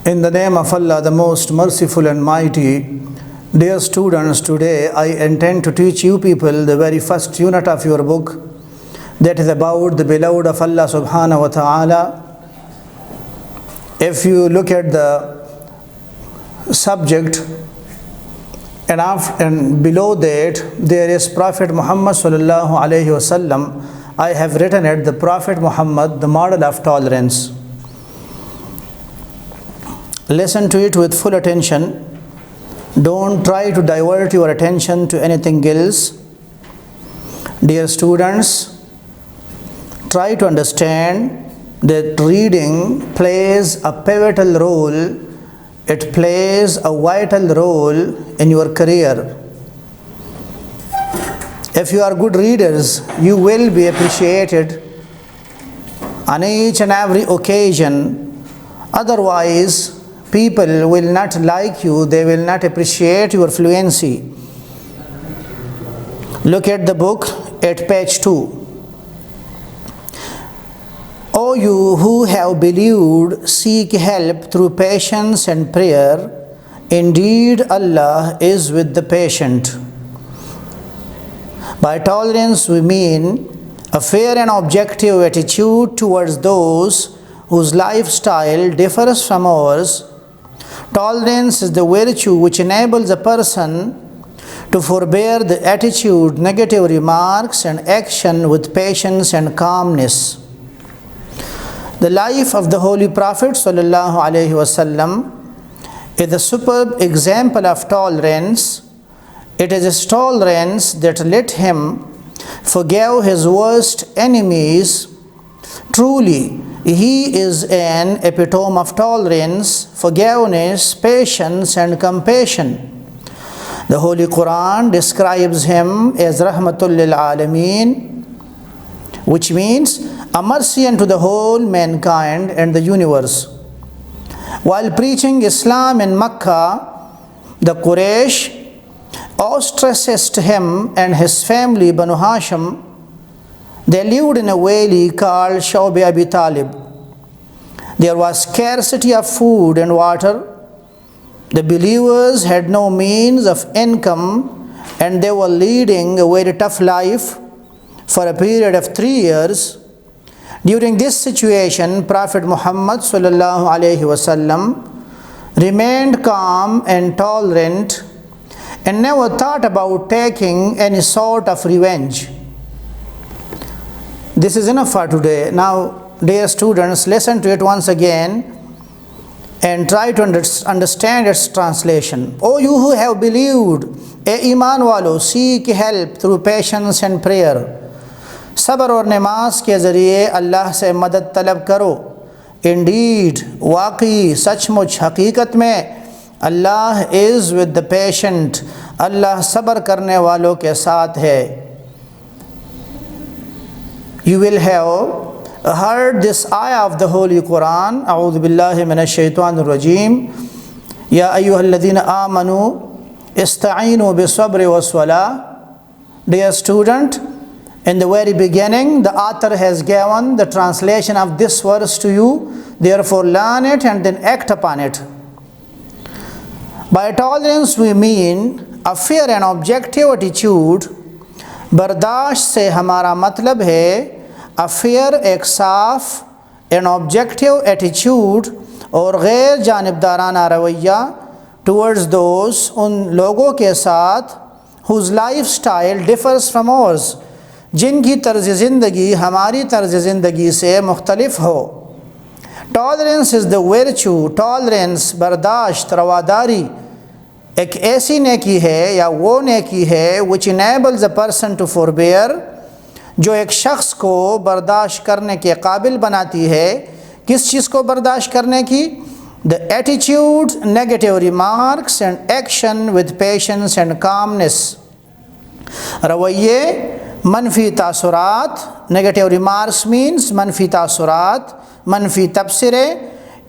In the name of Allah, the most merciful and mighty, dear students, today I intend to teach you people the very first unit of your book, that is about the beloved of Allah subhanahu wa ta'ala. If you look at the subject, and below that there is Prophet Muhammad sallallahu alayhi wasallam, I have written it, the Prophet Muhammad, the model of tolerance. Listen to it with full attention. Don't try to divert your attention to anything else. Dear students, try to understand that reading plays a pivotal role. It plays a vital role in your career. If you are good readers, you will be appreciated on each and every occasion. Otherwise, people will not like you, they will not appreciate your fluency. Look at the book at page 2. O you who have believed, seek help through patience and prayer. Indeed, Allah is with the patient. By tolerance we mean a fair and objective attitude towards those whose lifestyle differs from ours. Tolerance is the virtue which enables a person to forbear the attitude, negative remarks and action with patience and calmness. The life of the Holy Prophet sallallahu alaihi wasallam is a superb example of tolerance. It is his tolerance that let him forgive his worst enemies. Truly, he is an epitome of tolerance, forgiveness, patience and compassion. The Holy Quran describes him as Rahmatul lil Alameen, which means a mercy unto the whole mankind and the universe. While preaching Islam in Mecca, the Quraysh ostracized him and his family Banu Hashim. They lived in a valley called Shawbi Abi Talib. There was scarcity of food and water. The believers had no means of income and they were leading a very tough life for a period of 3 years. During this situation, Prophet Muhammad sallallahu alaihi wasallam remained calm and tolerant and never thought about taking any sort of revenge. This is enough for today. Now, dear students, listen to it once again and try to understand its translation. O you who have believed, e iman walo, seek help through patience and prayer. Sabr और नमाज के ज़रिए अल्लाह से मदद तलब करो. Indeed, वाकई सचमुच हकीकत में अल्लाह is with the patient. अल्लाह सब्र करने वालों के साथ है. You will have heard this ayah of the Holy Quran. A'udhu billahi minash shaitanir rajim. Ya ayyuhalladhina amanu ista'inu bis-sabri was-salah. Dear student, in the very beginning, the author has given the translation of this verse to you. Therefore, learn it and then act upon it. By tolerance, we mean a fair and objective attitude. बर्दाश्त से हमारा मतलब है a fair, एक साफ and objective attitude और गैर जानिबदाराना रवैया towards those, उन लोगों के साथ whose lifestyle differs from ours, जिनकी तर्ज ज़िंदगी हमारी तर्ज ज़िंदगी से मुख्तलिफ हो. Tolerance is the virtue. Tolerance, बर्दाश्त, रवादारी एक ऐसी नेकी है या वो नेकी है which enables a person to forbear, जो एक शख्स को बर्दाश्त करने के काबिल बनाती है. किस चीज़ को बर्दाश्त करने की? The attitude, negative remarks and action with patience and calmness. रवैये, मनफी तासुरात, negative remarks means मनफी तासुरात, मनफी तबसरे,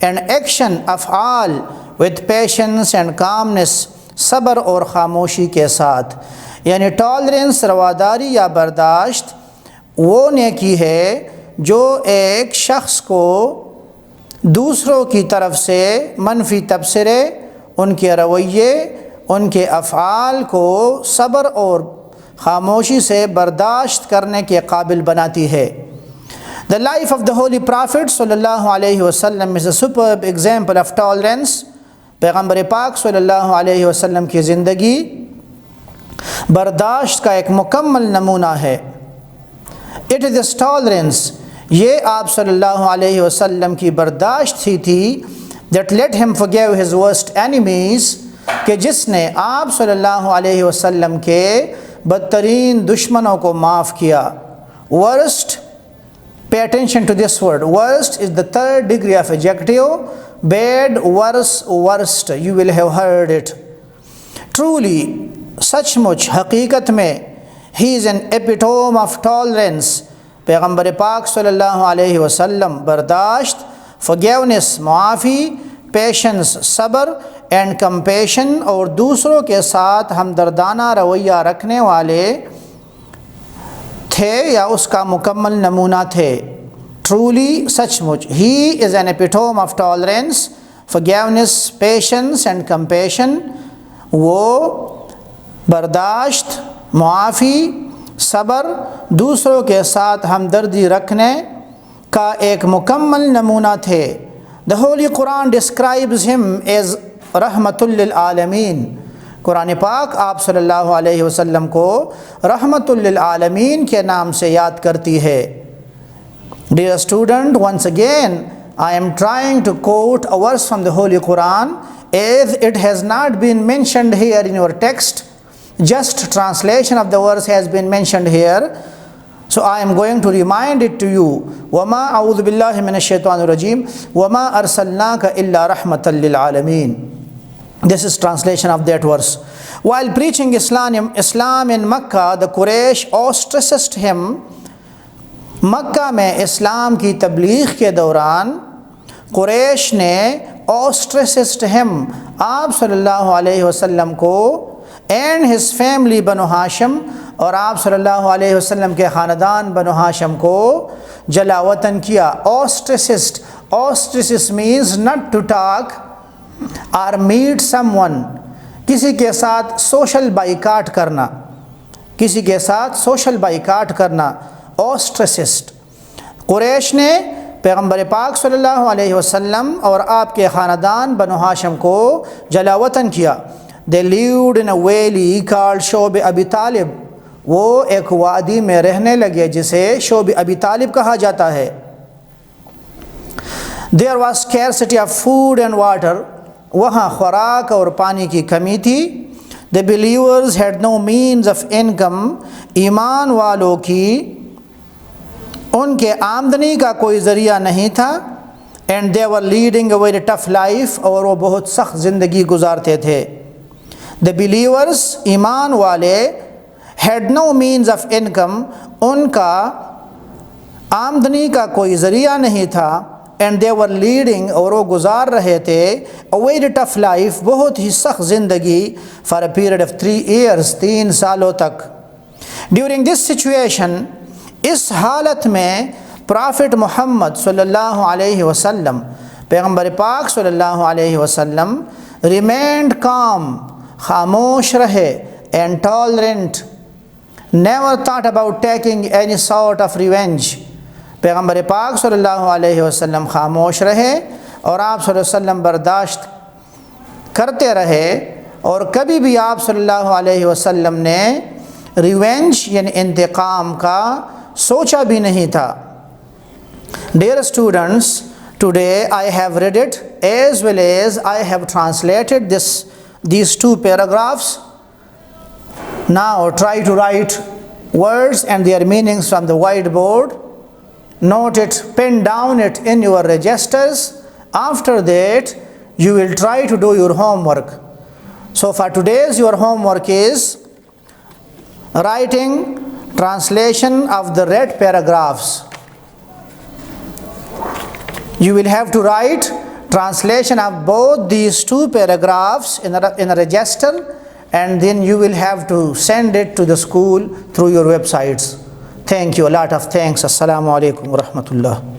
and action अफ़आल with patience and calmness, सब्र और ख़ामोशी के साथ. यानी टॉलरेंस, रवादारी या बर्दाश्त वो नेकी है जो एक शख्स को दूसरों की तरफ से मनफी तबसरे, उनके रवैये, उनके अफ़आल को सब्र और ख़ामोशी से बर्दाश्त करने के काबिल बनाती है। The life of the Holy Prophet sallallahu alaihi wasallam is a superb example of tolerance. पैगम्बर पाक सल्लल्लाहु अलैहि वसल्लम की ज़िंदगी बर्दाश्त का एक मुकम्मल नमूना है। It is this tolerance, ये आप सल्लल्लाहु अलैहि वसल्लम की बर्दाश्त ही थी, that let him forgive his worst enemies, कि जिसने आप सल्लल्लाहु अलैहि वसल्लम के बदतरीन दुश्मनों को माफ़ किया। Worst, pay attention to this word. Worst is the third degree of adjective. Bad, worse, worst. You will have heard it. Truly, सचमुच, हकीकत में, he is an epitome of tolerance. पैगम्बर पाक सल्लल्लाहु अलैहि वसल्लम बर्दाश्त, forgiveness मुआफ़ी, patience सब्र, and compassion और दूसरों के साथ हमदर्दाना रवैया रखने वाले थे या उसका मुकम्मल नमूना थे। Truly, सचमुच, he is an epitome of tolerance, forgiveness, patience and compassion. वो बर्दाश्त, मुआफ़ी, सब्र, दूसरों के साथ हमदर्दी रखने का एक मुकम्मल नमूना थे। The Holy Quran describes him as रहमतुल लिल आलमीन। कुरान पाक आप सल्लल्लाहु अलैहि वसल्लम को रहमतुल लिल आलमीन के नाम से याद करती है। Dear student, once again I am trying to quote a verse from the Holy Quran as it has not been mentioned here in your text. Just translation of the verse has been mentioned here. So I am going to remind it to you. وَمَا أَعُوذُ بِاللَّهِ مِنَ الشَّيْطَانِ الرَّجِيمِ وَمَا أَرْسَلْنَاكَ إِلَّا رَحْمَةً لِلْعَالَمِينَ. This is translation of that verse. While preaching Islam in Makkah, the Quraysh ostracized him. मक्का में इस्लाम की तबलीग के दौरान कुरैश ने ostracized him, आप सल्लल्लाहु अलैहि वसल्लम को, and his family बनु हाशिम, और आप सल्लल्लाहु अलैहि वसल्लम के ख़ानदान बनु हाशिम को जलावतन किया। Ostracized, ostracis means not to talk or meet someone, किसी के साथ सोशल बाइकाट करना, किसी के साथ सोशल बाइकाट करना, ostracized। कुरैश ने पैगम्बर पाक सल्लल्लाहु अलैहि वसल्लम और आपके ख़ानदान बनु हाशिम को जलावतन किया। They lived in a valley called शोब अबी तालिब। वो एक वादी में रहने लगे जिसे शोब अबी तालिब कहा जाता है। There was scarcity of food and water। वहाँ खुराक और पानी की कमी थी। The believers had no means of income। ईमान वालों की उनके आमदनी का कोई ज़रिया नहीं था। And they were leading a very tough life। और वो बहुत सख्त ज़िंदगी गुजारते थे। The believers, ईमान वाले, had no means of income। उनका आमदनी का कोई ज़रिया नहीं था। And they were leading, और वो गुजार रहे थे, a very tough life, बहुत ही सख्त ज़िंदगी, for a period of 3 years, 3 सालों तक। During this situation, इस हालत में प्रॉफिट मोहम्मद सल्लल्लाहु अलैहि वसल्लम, पैगम्बर पाक सल्लल्लाहु अलैहि वसल्लम, remained calm, खामोश रहे, and tolerant, never thought about taking any sort of revenge। पैगम्बर पाक सल्लल्लाहु अलैहि वसल्लम खामोश रहे और आप सल्लल्लाहु अलैहि वसल्लम बर्दाश्त करते रहे, और कभी भी आप सल्लल्लाहु अलैहि वसल्लम ने रिवेंज यानी इंतकाम का सोचा भी नहीं था। Dear students, today I have read it as well as I have translated these 2 paragraphs. Now try to write words and their meanings from the whiteboard. Note it, pen down it in your registers. After that, you will try to do your homework. So for today's your homework is writing translation of the read paragraphs. You will have to write translation of both these 2 paragraphs in a register, and then you will have to send it to the school through your websites. Thank you. A lot of thanks. Assalamu alaikum wa rahmatullah.